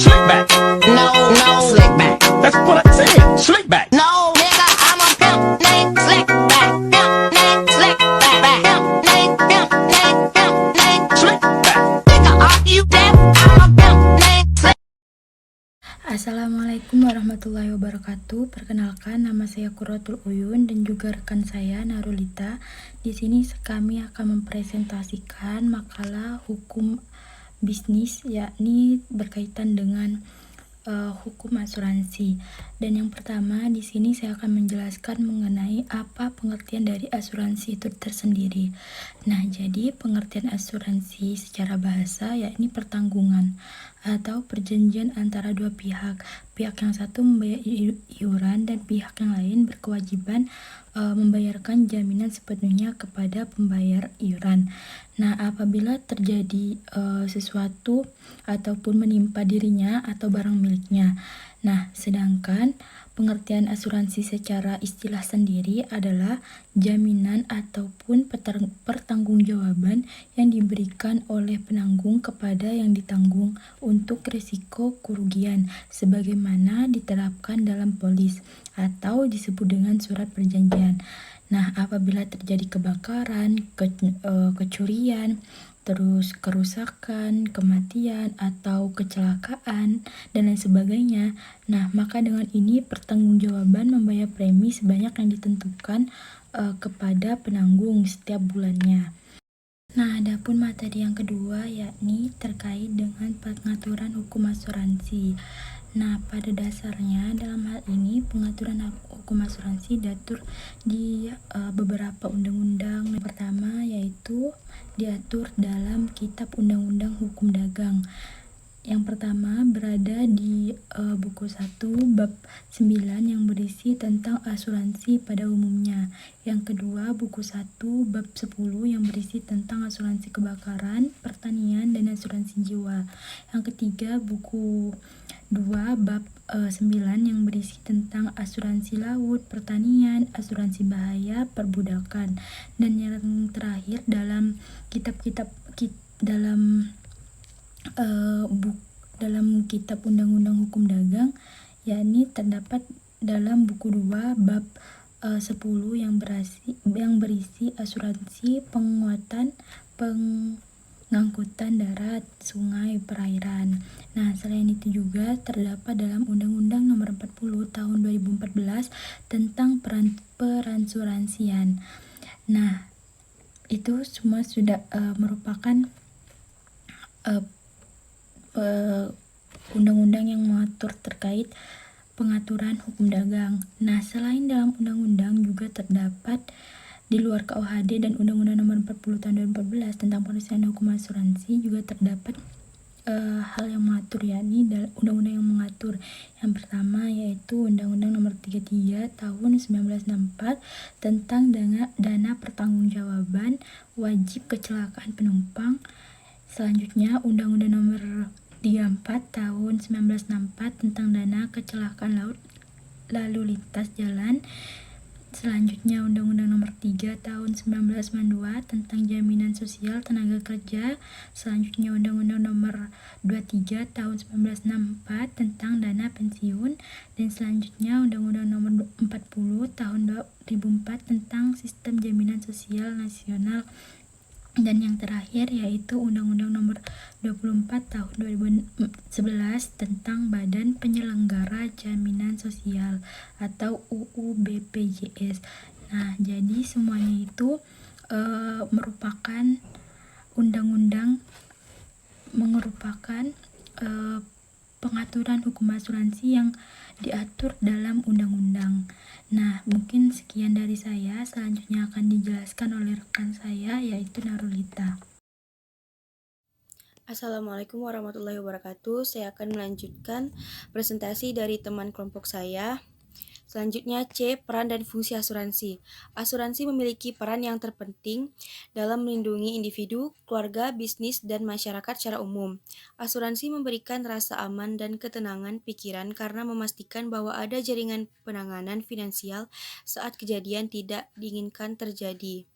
Slick back. No, slick back. That's what I said. Slick back. No, nigga, I'm a pimp named Slick Back. Pimp named Slick Back. Pimp named Slick back. Nigga, are you deaf? I'm a pimp named Slick. Assalamualaikum warahmatullahi wabarakatuh. Perkenalkan, nama saya Qurratul Uyun dan juga rekan saya Narulita. Di sini kami akan mempresentasikan makalah hukum bisnis, yakni berkaitan dengan hukum asuransi. Dan yang pertama di sini saya akan menjelaskan mengenai apa pengertian dari asuransi itu tersendiri. Nah, jadi pengertian asuransi secara bahasa yakni pertanggungan atau perjanjian antara dua pihak. Pihak yang satu membayar iuran dan pihak yang lain berkewajiban membayarkan jaminan sepenuhnya kepada pembayar iuran. Nah, apabila terjadi sesuatu ataupun menimpa dirinya atau barang miliknya. Nah, sedangkan pengertian asuransi secara istilah sendiri adalah jaminan ataupun pertanggungjawaban yang diberikan oleh penanggung kepada yang ditanggung untuk risiko kerugian sebagaimana diterapkan dalam polis atau disebut dengan surat perjanjian. Nah, apabila terjadi kebakaran, kecurian, terus kerusakan, kematian, atau kecelakaan, dan lain sebagainya. Nah, maka dengan ini pertanggungjawaban membayar premi sebanyak yang ditentukan kepada penanggung setiap bulannya. Nah, adapun materi yang kedua yakni terkait dengan pengaturan hukum asuransi. Nah, pada dasarnya dalam hal ini pengaturan hukum asuransi diatur di beberapa undang-undang. Yang pertama yaitu diatur dalam Kitab Undang-Undang Hukum Dagang. Yang pertama berada di buku 1 bab 9 yang berisi tentang asuransi pada umumnya. Yang kedua buku 1 bab 10 yang berisi tentang asuransi kebakaran, pertanian, dan asuransi jiwa. Yang ketiga buku 2 bab 9 yang berisi tentang asuransi laut, pertanian, asuransi bahaya, perbudakan. Dan yang terakhir dalam dalam Kitab Undang-Undang Hukum Dagang, yakni terdapat dalam buku 2 bab 10 yang berisi asuransi penguatan pengangkutan darat, sungai, perairan. Nah, selain itu juga terdapat dalam Undang-Undang Nomor 40 Tahun 2014 tentang peransuransian. Nah, itu semua sudah merupakan undang-undang yang mengatur terkait pengaturan hukum dagang. Nah, selain dalam undang-undang juga terdapat di luar KUHD dan Undang-Undang Nomor 40 Tahun 2014 tentang penyelesaian hukum asuransi juga terdapat hal yang mengatur, yakni undang-undang yang mengatur. Yang pertama yaitu Undang-Undang Nomor 33 Tahun 1964 tentang dana pertanggungjawaban wajib kecelakaan penumpang. Selanjutnya Undang-Undang Nomor 34 Tahun 1964 tentang dana kecelakaan lalu lintas jalan. Selanjutnya Undang-Undang Nomor 3 Tahun 1992 tentang jaminan sosial tenaga kerja. Selanjutnya Undang-Undang Nomor 23 Tahun 1964 tentang dana pensiun. Dan selanjutnya Undang-Undang Nomor 40 Tahun 2004 tentang sistem jaminan sosial nasional. Dan yang terakhir yaitu Undang-Undang Nomor 24 Tahun 2011 tentang Badan Penyelenggara Jaminan Sosial atau UU BPJS. Nah, jadi semuanya itu merupakan undang-undang, merupakan pengaturan hukum asuransi yang diatur dalam undang-undang. Nah, mungkin sekian dari saya. Selanjutnya akan dijelaskan oleh rekan saya yaitu Narulita. Assalamualaikum warahmatullahi wabarakatuh. Saya akan melanjutkan presentasi dari teman kelompok saya. Selanjutnya C. Peran dan fungsi asuransi. Asuransi memiliki peran yang terpenting dalam melindungi individu, keluarga, bisnis, dan masyarakat secara umum. Asuransi memberikan rasa aman dan ketenangan pikiran karena memastikan bahwa ada jaringan penanganan finansial saat kejadian tidak diinginkan terjadi.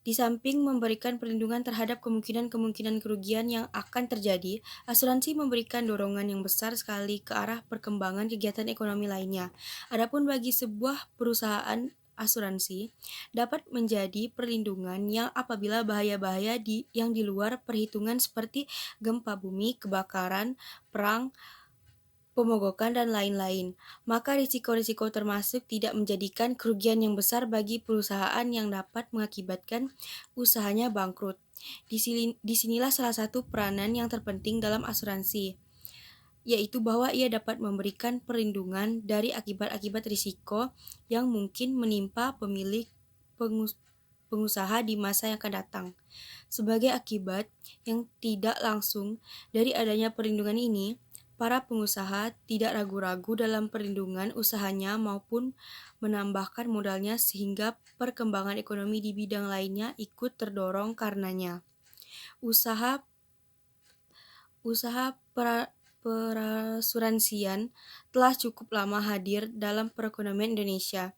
Di samping memberikan perlindungan terhadap kemungkinan-kemungkinan kerugian yang akan terjadi, asuransi memberikan dorongan yang besar sekali ke arah perkembangan kegiatan ekonomi lainnya. Adapun bagi sebuah perusahaan asuransi dapat menjadi perlindungan yang apabila bahaya-bahaya yang di luar perhitungan seperti gempa bumi, kebakaran, perang, pemogokan, dan lain-lain, maka risiko-risiko termasuk tidak menjadikan kerugian yang besar bagi perusahaan yang dapat mengakibatkan usahanya bangkrut. Disinilah salah satu peranan yang terpenting dalam asuransi, yaitu bahwa ia dapat memberikan perlindungan dari akibat-akibat risiko yang mungkin menimpa pemilik pengusaha di masa yang akan datang. Sebagai akibat yang tidak langsung dari adanya perlindungan ini, para pengusaha tidak ragu-ragu dalam perlindungan usahanya maupun menambahkan modalnya sehingga perkembangan ekonomi di bidang lainnya ikut terdorong karenanya. Usaha perasuransian telah cukup lama hadir dalam perekonomian Indonesia,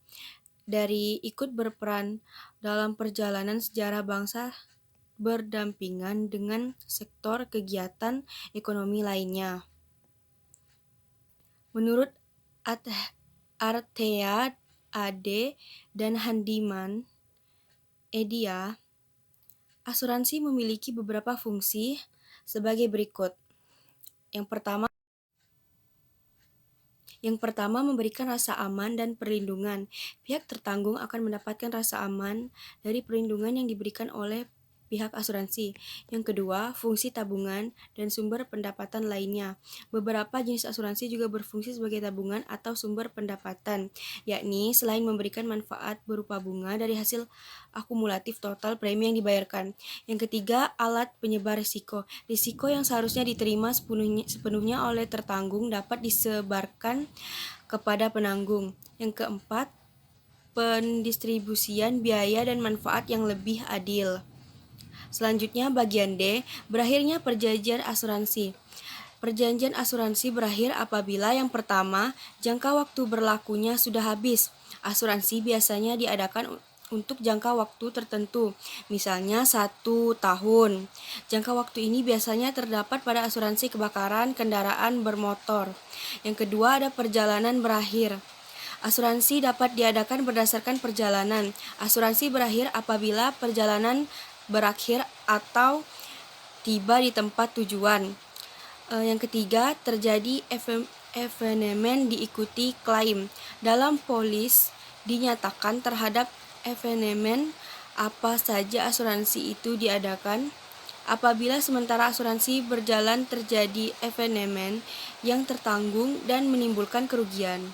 dari ikut berperan dalam perjalanan sejarah bangsa berdampingan dengan sektor kegiatan ekonomi lainnya. Menurut Artea Ade dan Handiman Edia, asuransi memiliki beberapa fungsi sebagai berikut. Yang pertama memberikan rasa aman dan perlindungan. Pihak tertanggung akan mendapatkan rasa aman dari perlindungan yang diberikan oleh pihak asuransi. Yang kedua, fungsi tabungan dan sumber pendapatan lainnya. Beberapa jenis asuransi juga berfungsi sebagai tabungan atau sumber pendapatan, yakni selain memberikan manfaat berupa bunga dari hasil akumulatif total premi yang dibayarkan. Yang ketiga, alat penyebar risiko. Risiko yang seharusnya diterima sepenuhnya oleh tertanggung dapat disebarkan kepada penanggung. Yang keempat, pendistribusian biaya dan manfaat yang lebih adil. Selanjutnya bagian D, berakhirnya perjanjian asuransi. Perjanjian asuransi berakhir apabila yang pertama, jangka waktu berlakunya sudah habis. Asuransi biasanya diadakan untuk jangka waktu tertentu, misalnya 1 tahun. Jangka waktu ini biasanya terdapat pada asuransi kebakaran kendaraan bermotor. Yang kedua ada perjalanan berakhir. Asuransi dapat diadakan berdasarkan perjalanan. Asuransi berakhir apabila perjalanan berakhir atau tiba di tempat tujuan. Yang ketiga, terjadi evenement diikuti klaim. Dalam polis dinyatakan terhadap evenement apa saja asuransi itu diadakan. Apabila sementara asuransi berjalan terjadi evenement yang tertanggung dan menimbulkan kerugian,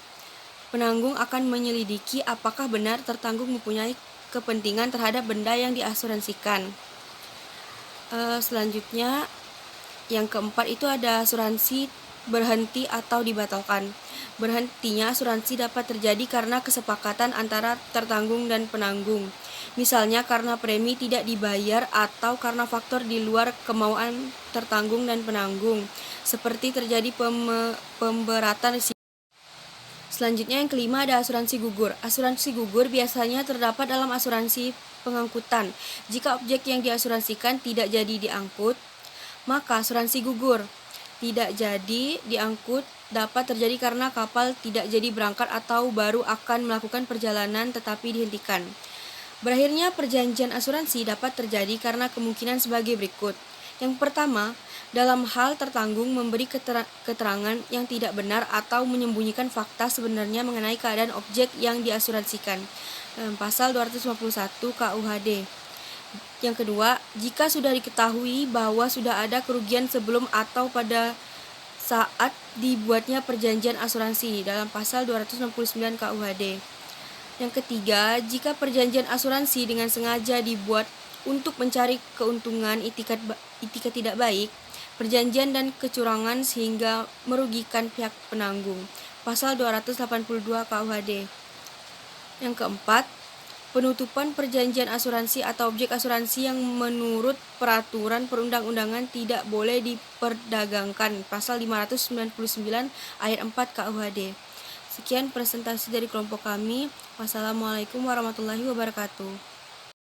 penanggung akan menyelidiki apakah benar tertanggung mempunyai kepentingan terhadap benda yang diasuransikan. Selanjutnya, yang keempat itu ada asuransi berhenti atau dibatalkan. Berhentinya asuransi dapat terjadi karena kesepakatan antara tertanggung dan penanggung. Misalnya karena premi tidak dibayar atau karena faktor di luar kemauan tertanggung dan penanggung, seperti terjadi pemberatan risiko. Selanjutnya yang kelima ada asuransi gugur. Asuransi gugur biasanya terdapat dalam asuransi pengangkutan. Jika objek yang diasuransikan tidak jadi diangkut, maka asuransi gugur. Tidak jadi diangkut dapat terjadi karena kapal tidak jadi berangkat atau baru akan melakukan perjalanan tetapi dihentikan. Berakhirnya perjanjian asuransi dapat terjadi karena kemungkinan sebagai berikut. Yang pertama, dalam hal tertanggung memberi keterangan yang tidak benar atau menyembunyikan fakta sebenarnya mengenai keadaan objek yang diasuransikan. Pasal 251 KUHD. Yang kedua, jika sudah diketahui bahwa sudah ada kerugian sebelum atau pada saat dibuatnya perjanjian asuransi dalam pasal 269 KUHD. Yang ketiga, jika perjanjian asuransi dengan sengaja dibuat untuk mencari keuntungan itikat tidak baik, perjanjian dan kecurangan sehingga merugikan pihak penanggung. Pasal 282 KUHD. Yang keempat, penutupan perjanjian asuransi atau objek asuransi yang menurut peraturan perundang-undangan tidak boleh diperdagangkan. Pasal 599 ayat 4 KUHD. Sekian presentasi dari kelompok kami. Wassalamualaikum warahmatullahi wabarakatuh.